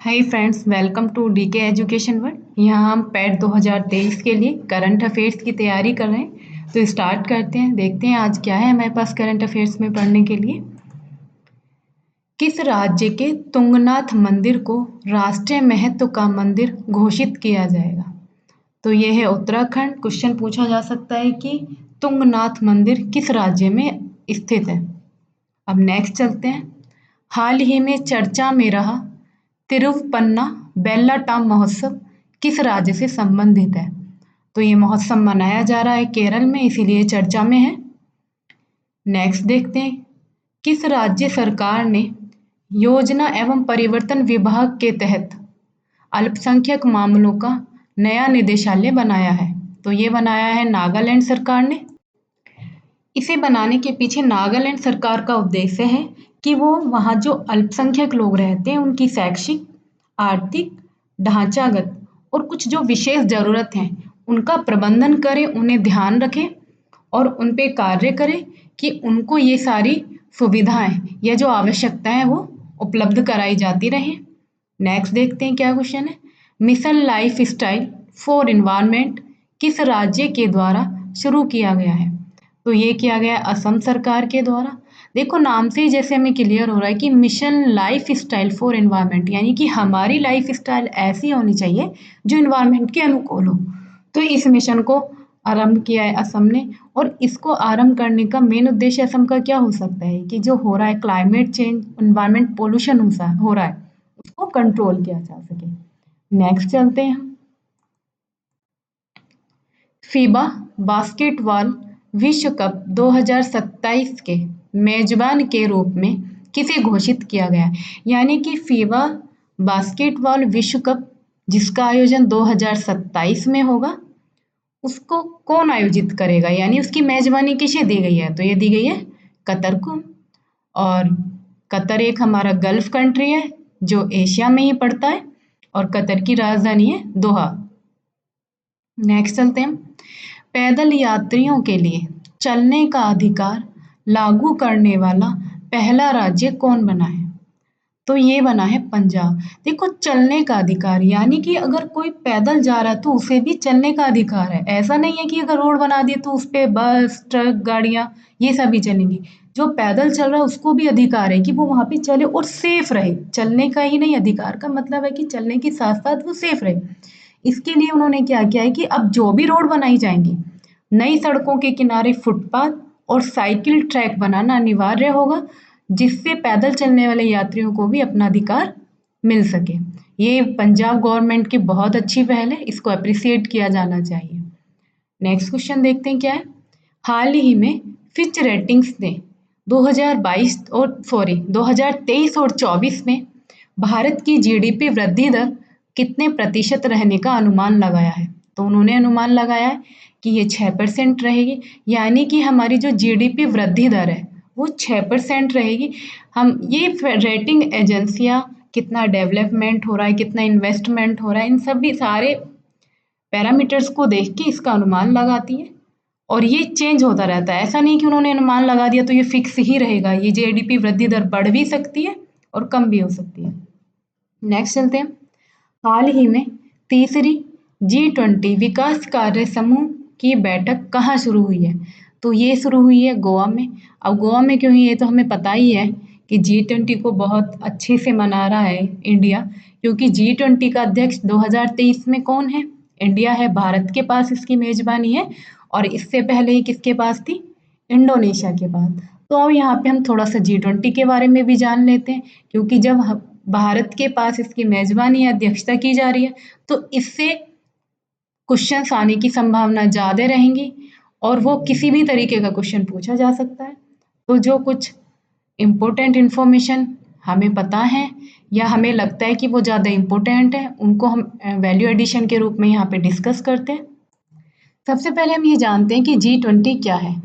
Hi friends, welcome to DK education world. यहाँ हम PAT 2023 के लिए करंट अफेयर्स की तैयारी कर रहे हैं। तो स्टार्ट करते हैं, देखते हैं आज क्या है हमारे पास करंट अफेयर्स में पढ़ने के लिए। किस राज्य के तुंगनाथ मंदिर को राष्ट्रीय महत्व का मंदिर घोषित किया जाएगा? तो ये है उत्तराखंड। क्वेश्चन पूछा जा सकता है कि तुंगनाथ मंदिर किस राज्य में स्थित है। अब नेक्स्ट चलते हैं। हाल ही में चर्चा में रहा तिरुवपन्ना बेल्लाटाम महोत्सव किस राज्य से संबंधित है? तो ये महोत्सव मनाया जा रहा है केरल में, इसीलिए चर्चा में है। नेक्स्ट देखते हैं, किस राज्य सरकार ने योजना एवं परिवर्तन विभाग के तहत अल्पसंख्यक मामलों का नया निदेशालय बनाया है? तो ये बनाया है नागालैंड सरकार ने। इसे बनाने के पीछे नागालैंड सरकार का उद्देश्य है कि वो वहाँ जो अल्पसंख्यक लोग रहते हैं उनकी शैक्षिक, आर्थिक, ढांचागत और कुछ जो विशेष ज़रूरत हैं उनका प्रबंधन करें, उन्हें ध्यान रखें और उन पे कार्य करें कि उनको ये सारी सुविधाएं या जो आवश्यकताएं हैं वो उपलब्ध कराई जाती रहें। नेक्स्ट देखते हैं क्या क्वेश्चन है। Mission life style for environment किस राज्य के द्वारा शुरू किया गया है? तो ये किया गया असम सरकार के द्वारा। देखो नाम से ही जैसे हमें क्लियर हो रहा है कि mission life style for environment, यानी कि हमारी लाइफ स्टाइल ऐसी होनी चाहिए जो एनवायरनमेंट के अनुकूल हो। तो इस मिशन को आरंभ किया है असम ने, और इसको आरंभ करने का मेन उद्देश्य असम का क्या हो सकता है कि जो हो रहा है क्लाइमेट चेंज, एनवायरनमेंट पोल्यूशन हो रहा है उसको कंट्रोल किया जा सके। नेक्स्ट चलते हैं हम। फीबा बास्केटबॉल विश्व कप 2027 के मेजबान के रूप में किसे घोषित किया गया? यानी कि फीबा बास्केटबॉल विश्व कप जिसका आयोजन 2027 में होगा उसको कौन आयोजित करेगा, यानी उसकी मेजबानी किसे दी गई है? तो ये दी गई है कतर को। और कतर एक हमारा गल्फ कंट्री है जो एशिया में ही पड़ता है और कतर की राजधानी है दोहा। नेक्स्ट चलते हैं। पैदल यात्रियों के लिए चलने का अधिकार लागू करने वाला पहला राज्य कौन बना है? तो ये बना है पंजाब। देखो चलने का अधिकार यानी कि अगर कोई पैदल जा रहा है तो उसे भी चलने का अधिकार है। ऐसा नहीं है कि अगर रोड बना दिए तो उस पे बस, ट्रक, गाड़ियां ये सभी चलेंगी। जो पैदल चल रहा है उसको भी अधिकार है कि वो वहां पे चले और सेफ रहे। चलने का ही नहीं, अधिकार का मतलब है कि चलने के साथ साथ वो सेफ रहे। इसके लिए उन्होंने क्या किया है कि अब जो भी रोड बनाई जाएंगी, नई सड़कों के किनारे फुटपाथ और साइकिल ट्रैक बनाना अनिवार्य होगा जिससे पैदल चलने वाले यात्रियों को भी अपना अधिकार मिल सके। ये पंजाब गवर्नमेंट की बहुत अच्छी पहल है, इसको अप्रिसिएट किया जाना चाहिए। नेक्स्ट क्वेश्चन देखते हैं क्या है। हाल ही में फिच रेटिंग्स ने 2023 और 24 में भारत की जीडीपी वृद्धि दर कितने प्रतिशत रहने का अनुमान लगाया है? तो उन्होंने अनुमान लगाया है कि ये 6% रहेगी, यानी कि हमारी जो जीडीपी वृद्धि दर है वो 6% रहेगी। हम ये रेटिंग एजेंसियाँ कितना डेवलपमेंट हो रहा है, कितना इन्वेस्टमेंट हो रहा है, इन सभी सारे पैरामीटर्स को देख के इसका अनुमान लगाती है और ये चेंज होता रहता है। ऐसा नहीं कि उन्होंने अनुमान लगा दिया तो ये फिक्स ही रहेगा। ये जीडीपी वृद्धि दर बढ़ भी सकती है और कम भी हो सकती है। नेक्स्ट चलते हैं। हाल ही में तीसरी G20 विकास कार्य समूह की बैठक कहाँ शुरू हुई है? तो ये शुरू हुई है गोवा में। अब गोवा में क्यों हुई है तो हमें पता ही है कि G20 को बहुत अच्छे से मना रहा है इंडिया, क्योंकि G20 का अध्यक्ष 2023 में कौन है? इंडिया है। भारत के पास इसकी मेजबानी है और इससे पहले ही किसके पास थी? इंडोनेशिया के पास। तो अब यहाँ पे हम थोड़ा सा G20 के बारे में भी जान लेते हैं, क्योंकि जब भारत के पास इसकी मेजबानी या अध्यक्षता की जा रही है तो इससे क्वेश्चंस आने की संभावना ज़्यादा रहेंगी और वो किसी भी तरीके का क्वेश्चन पूछा जा सकता है। तो जो कुछ इम्पोर्टेंट इन्फॉर्मेशन हमें पता है या हमें लगता है कि वो ज़्यादा इम्पोर्टेंट है उनको हम वैल्यू एडिशन के रूप में यहाँ पे डिस्कस करते हैं। सबसे पहले हम ये जानते हैं कि G20 क्या है।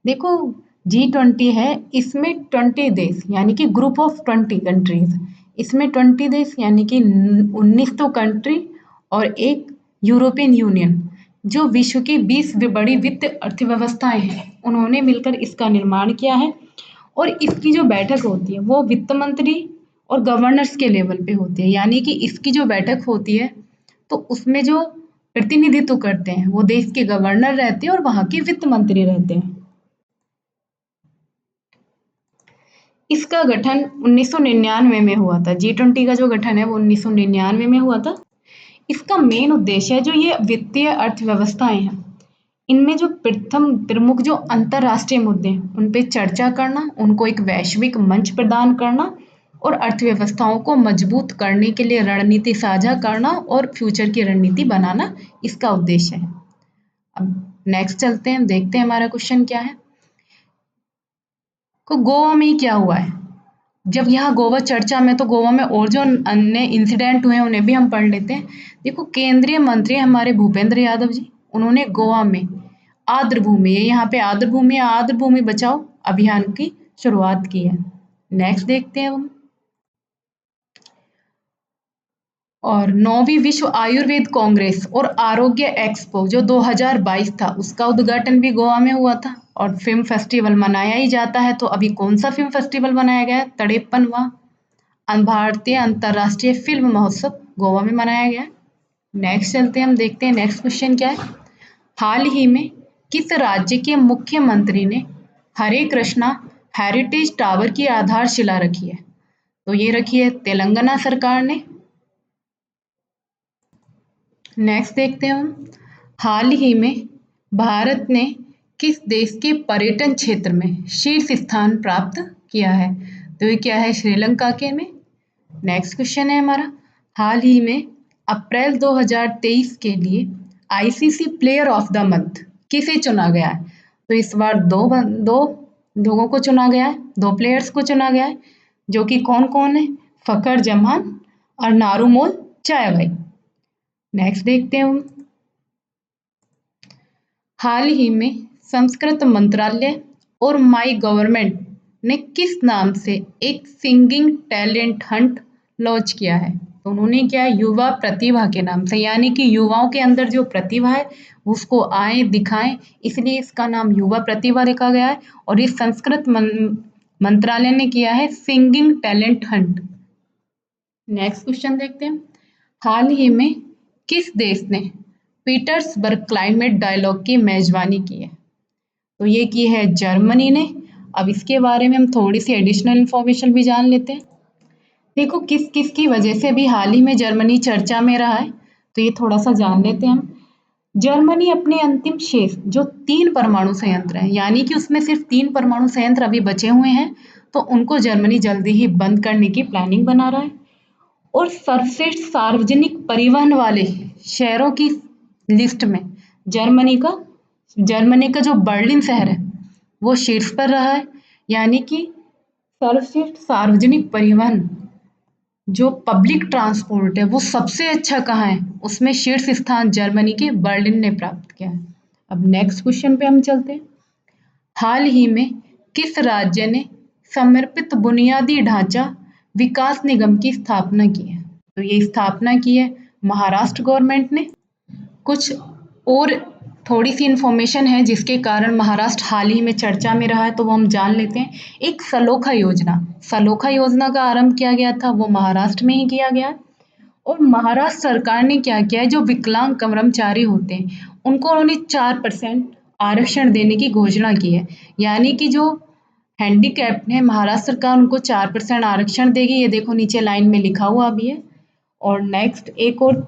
देखो G20 है, इसमें 20 देश यानी कि ग्रुप ऑफ 20 कंट्रीज, इसमें 20 देश यानी कि 19 तो कंट्री और एक यूरोपियन यूनियन जो विश्व की 20 बड़ी वित्त अर्थव्यवस्थाएं हैं उन्होंने मिलकर इसका निर्माण किया है। और इसकी जो बैठक होती है वो वित्त मंत्री और गवर्नर्स के लेवल पे होती है, यानी कि इसकी जो बैठक होती है तो उसमें जो प्रतिनिधित्व करते हैं वो देश के गवर्नर रहते हैं और वहाँ के वित्त मंत्री रहते हैं। इसका गठन 1999 में हुआ था। G20 का जो गठन है वो 1999 में हुआ था। इसका मेन उद्देश्य है जो ये वित्तीय अर्थव्यवस्थाएं हैं, इनमें जो प्रथम प्रमुख जो अंतरराष्ट्रीय मुद्दे हैं उन पे चर्चा करना, उनको एक वैश्विक मंच प्रदान करना और अर्थव्यवस्थाओं को मजबूत करने के लिए रणनीति साझा करना और फ्यूचर की रणनीति बनाना इसका उद्देश्य है। अब नेक्स्ट चलते हैं, देखते हैं हमारा क्वेश्चन क्या है। तो गोवा में ही क्या हुआ है? जब यहाँ गोवा चर्चा में, तो गोवा में और जो अन्य इंसिडेंट हुए हैं उन्हें भी हम पढ़ लेते हैं। देखो, केंद्रीय मंत्री हमारे भूपेंद्र यादव जी, उन्होंने गोवा में आर्द्र भूमि, ये यहाँ पे आर्द्र भूमि, आर्द्र भूमि बचाओ अभियान की शुरुआत की है। नेक्स्ट देखते हैं हम। और 9वीं विश्व आयुर्वेद कांग्रेस और आरोग्य एक्सपो जो 2022 था उसका उद्घाटन भी गोवा में हुआ था। और फिल्म फेस्टिवल मनाया ही जाता है, तो अभी कौन सा फिल्म फेस्टिवल मनाया गया है? 53वां भारतीय अंतर्राष्ट्रीय फिल्म महोत्सव गोवा में मनाया गया है। नेक्स्ट चलते हैं, हम देखते हैं नेक्स्ट क्वेश्चन क्या है। हाल ही में किस राज्य के मुख्यमंत्री ने हरे कृष्णा हेरिटेज टावर की आधारशिला रखी है? तो ये रखी है तेलंगाना सरकार ने। नेक्स्ट देखते हैं हम। हाल ही में भारत ने किस देश के पर्यटन क्षेत्र में शीर्ष स्थान प्राप्त किया है? तो ये क्या है? श्रीलंका के में। नेक्स्ट क्वेश्चन है हमारा। हाल ही में अप्रैल 2023 के लिए ICC player of the month किसे चुना गया है? तो इस बार दो लोगों को चुना गया है, दो प्लेयर्स को चुना गया है, जो कि कौन कौन है? फखर जमान और नारुमोल चायवाई। नेक्स्ट देखते हैं हम। हाल ही में संस्कृत मंत्रालय और माई गवर्नमेंट ने किस नाम से एक सिंगिंग टैलेंट हंट लॉन्च किया है? तो उन्होंने क्या, युवा प्रतिभा के नाम से, यानी कि युवाओं के अंदर जो प्रतिभा है उसको आए दिखाएं, इसलिए इसका नाम युवा प्रतिभा रखा गया है। और इस संस्कृत मंत्रालय ने किया है singing talent Hunt. Next question देखते हैं। हाल ही में किस देश ने पीटर्सबर्ग क्लाइमेट डायलॉग की मेजबानी की है? तो ये की है जर्मनी ने। अब इसके बारे में हम थोड़ी सी एडिशनल इंफॉर्मेशन भी जान लेते हैं। देखो, किस किस की वजह से भी हाल ही में जर्मनी चर्चा में रहा है, तो ये थोड़ा सा जान लेते हैं हम। जर्मनी अपने अंतिम शेष जो 3 परमाणु संयंत्र हैं, यानी कि उसमें सिर्फ 3 परमाणु संयंत्र अभी बचे हुए हैं, तो उनको जर्मनी जल्दी ही बंद करने की प्लानिंग बना रहा है। और सर्वश्रेष्ठ सार्वजनिक परिवहन वाले शहरों की लिस्ट में जर्मनी का जो बर्लिन शहर है वो शीर्ष पर रहा है, यानी कि सर्वश्रेष्ठ सार्वजनिक परिवहन जो पब्लिक ट्रांसपोर्ट है वो सबसे अच्छा कहाँ है, उसमें शीर्ष स्थान जर्मनी के बर्लिन ने प्राप्त किया है। अब नेक्स्ट क्वेश्चन पे हम चलते हैं। हाल ही में किस राज्य ने समर्पित बुनियादी ढांचा विकास निगम की स्थापना की है? तो ये स्थापना की है महाराष्ट्र गवर्नमेंट ने। कुछ और थोड़ी सी इंफॉर्मेशन है जिसके कारण महाराष्ट्र हाल ही में चर्चा में रहा है, तो वो हम जान लेते हैं। एक सलोखा योजना का आरंभ किया गया था, वो महाराष्ट्र में ही किया गया। और महाराष्ट्र सरकार ने क्या किया है, जो विकलांग कर्मचारी होते हैं उनको उन्होंने 4% आरक्षण देने की घोषणा की है, यानी कि जो हैंडीकैप्ड है महाराष्ट्र सरकार उनको 4% आरक्षण देगी। ये देखो नीचे लाइन में लिखा हुआ भी है। और नेक्स्ट एक और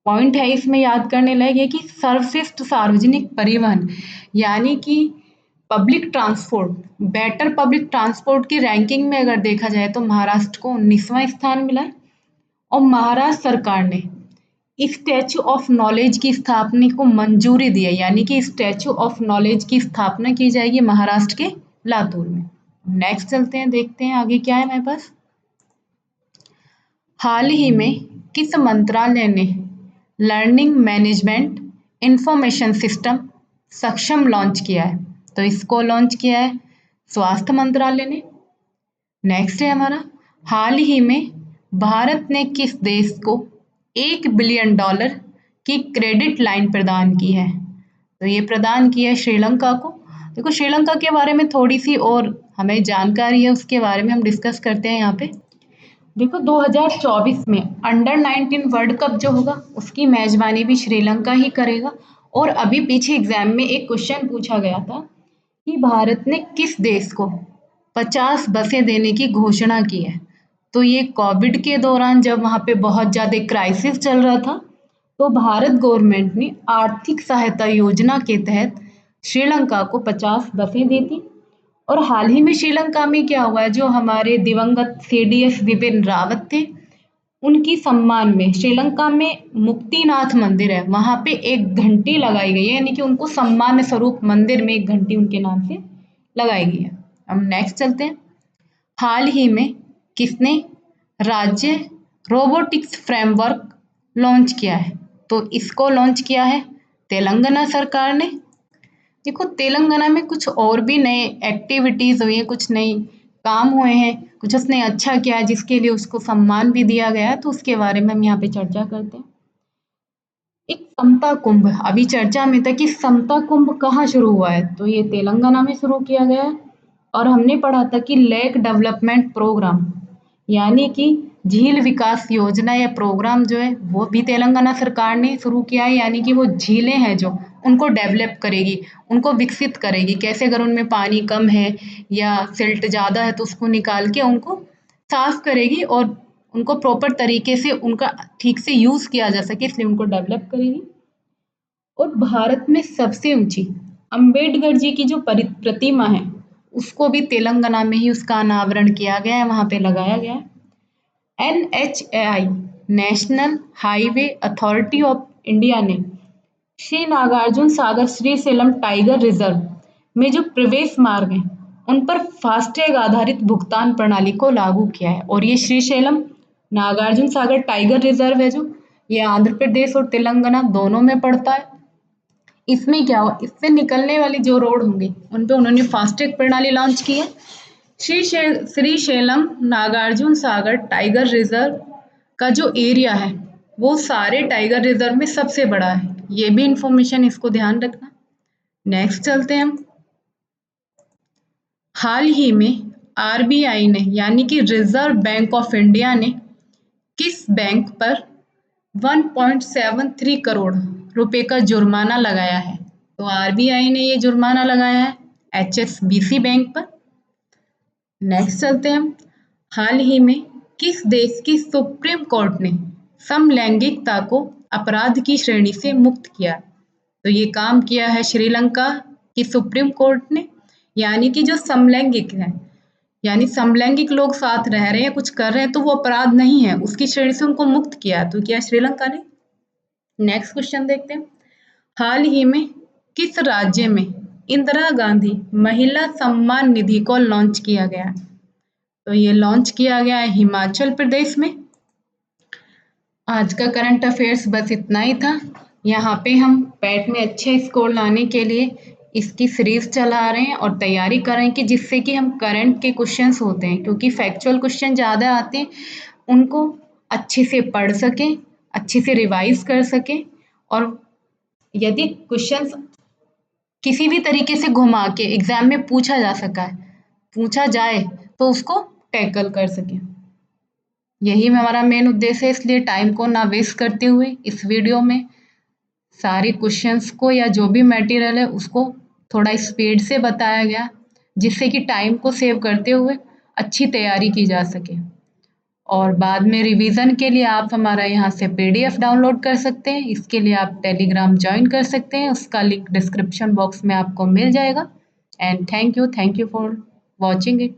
पॉइंट है इसमें याद करने लायक है कि सर्वश्रेष्ठ सार्वजनिक परिवहन, यानी कि public transport, better public transport की रैंकिंग में अगर देखा जाए तो महाराष्ट्र को 19वां स्थान मिला है। और महाराष्ट्र सरकार ने स्टैचू ऑफ नॉलेज की स्थापना को मंजूरी दी है, यानी कि स्टैचू ऑफ नॉलेज की स्थापना की जाएगी महाराष्ट्र के लातूर में। नेक्स्ट चलते हैं, देखते हैं आगे क्या है हमारे पास। हाल ही में किस मंत्रालय ने लर्निंग मैनेजमेंट इंफॉर्मेशन सिस्टम सक्षम लॉन्च किया है? तो इसको लॉन्च किया है स्वास्थ्य मंत्रालय ने। नेक्स्ट है हमारा, हाल ही में भारत ने किस देश को $1 बिलियन की क्रेडिट लाइन प्रदान की है? तो ये प्रदान की है श्रीलंका को। देखो, श्रीलंका के बारे में थोड़ी सी और हमें जानकारी है, उसके बारे में हम डिस्कस करते हैं यहाँ पे। देखो 2024 में अंडर 19 वर्ल्ड कप जो होगा उसकी मेजबानी भी श्रीलंका ही करेगा। और अभी पीछे एग्जाम में एक क्वेश्चन पूछा गया था कि भारत ने किस देश को 50 बसें देने की घोषणा की है। तो ये कोविड के दौरान जब वहाँ पे बहुत ज़्यादा क्राइसिस चल रहा था, तो भारत गवर्नमेंट ने आर्थिक सहायता योजना के तहत श्रीलंका को 50 बसें दी थी। और हाल ही में श्रीलंका में क्या हुआ है, जो हमारे दिवंगत सीडीएस विपिन रावत थे, उनकी सम्मान में श्रीलंका में मुक्तिनाथ मंदिर है, वहां पे एक घंटी लगाई गई है, यानी कि उनको सम्मान स्वरूप मंदिर में एक घंटी उनके नाम से लगाई गई है। हम नेक्स्ट चलते हैं। हाल ही में किसने राज्य रोबोटिक्स फ्रेमवर्क लॉन्च किया है? तो इसको लॉन्च किया है तेलंगाना सरकार ने। देखो तेलंगाना में कुछ और भी नए एक्टिविटीज हुई हैं, कुछ नए काम हुए हैं, कुछ उसने अच्छा किया है जिसके लिए उसको सम्मान भी दिया गया है, तो उसके बारे में हम यहाँ पे चर्चा करते हैं। एक समता कुंभ अभी चर्चा में था कि समता कुंभ कहाँ शुरू हुआ है, तो ये तेलंगाना में शुरू किया गया है। और हमने पढ़ा था कि लेक डेवलपमेंट प्रोग्राम यानी कि झील विकास योजना या प्रोग्राम जो है वो भी तेलंगाना सरकार ने शुरू किया है, यानी कि वो झीलें हैं जो उनको डेवलप करेगी, उनको विकसित करेगी। कैसे, अगर उनमें पानी कम है या सिल्ट ज़्यादा है तो उसको निकाल के उनको साफ करेगी और उनको प्रॉपर तरीके से उनका ठीक से यूज़ किया जा सके, इसलिए उनको डेवलप करेगी। और भारत में सबसे ऊंची अंबेडकर जी की जो प्रतिमा है उसको भी तेलंगाना में ही उसका अनावरण किया गया है, वहां पे लगाया गया है। NHAI national highway authority of India ने श्री नागार्जुन सागर श्रीशैलम टाइगर रिजर्व में जो प्रवेश मार्ग हैं उन पर फास्टैग आधारित भुगतान प्रणाली को लागू किया है। और ये श्रीशैलम नागार्जुन सागर टाइगर रिजर्व है जो ये आंध्र प्रदेश और तेलंगाना दोनों में पड़ता है। इसमें क्या हुआ, इससे निकलने वाली जो रोड होंगी उन पे उन्होंने फास्टैग प्रणाली लॉन्च की है। श्रीशैलम नागार्जुन सागर टाइगर रिजर्व का जो एरिया है वो सारे टाइगर रिजर्व में सबसे बड़ा है, ये भी इंफॉर्मेशन इसको ध्यान रखना। नेक्स्ट चलते हैं हम। हाल ही में आरबीआई ने यानी कि रिजर्व बैंक ऑफ इंडिया ने किस बैंक पर 1.73 करोड़ रुपए का जुर्माना लगाया है? तो आरबीआई ने ये जुर्माना लगाया है एचएसबीसी बैंक पर। नेक्स्ट चलते हैं हम। हाल ही में किस देश की सुप्रीम कोर्ट ने समलैंगिकता को अपराध की श्रेणी से मुक्त किया? तो ये काम किया है श्रीलंका की सुप्रीम कोर्ट ने, यानी कि जो समलैंगिक है यानी समलैंगिक लोग साथ रह रहे हैं, कुछ कर रहे हैं, तो वो अपराध नहीं है, उसकी श्रेणी से उनको मुक्त किया। तो क्या श्रीलंका ने। नेक्स्ट क्वेश्चन देखते हैं। हाल ही में किस राज्य में इंदिरा गांधी महिला सम्मान निधि को लॉन्च किया गया? तो ये लॉन्च किया गया है हिमाचल प्रदेश में। आज का करंट अफेयर्स बस इतना ही था। यहाँ पे हम पैट में अच्छे स्कोर लाने के लिए इसकी सीरीज चला रहे हैं और तैयारी कर रहे हैं कि जिससे कि हम करंट के क्वेश्चंस होते हैं, क्योंकि फैक्चुअल क्वेश्चन ज़्यादा आते हैं, उनको अच्छे से पढ़ सकें, अच्छे से रिवाइज कर सकें। और यदि क्वेश्चंस किसी भी तरीके से घुमा के एग्जाम में पूछा जाए तो उसको टैकल कर सकें। यही हमारा मेन उद्देश्य है, इसलिए टाइम को ना वेस्ट करते हुए इस वीडियो में सारे क्वेश्चंस को या जो भी मटेरियल है उसको थोड़ा स्पीड से बताया गया, जिससे कि टाइम को सेव करते हुए अच्छी तैयारी की जा सके। और बाद में रिवीजन के लिए आप हमारा यहाँ से पीडीएफ डाउनलोड कर सकते हैं। इसके लिए आप टेलीग्राम ज्वाइन कर सकते हैं, उसका लिंक डिस्क्रिप्शन बॉक्स में आपको मिल जाएगा। And thank you for watching it.